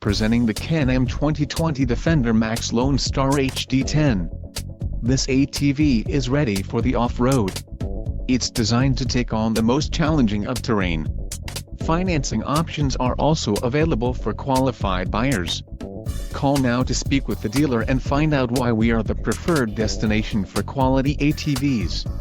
Presenting the Can-Am 2020 Defender Max Lone Star HD10. This ATV is ready for the off-road. It's designed to take on the most challenging of terrain. Financing options are also available for qualified buyers. Call now to speak with the dealer and find out why we are the preferred destination for quality ATVs.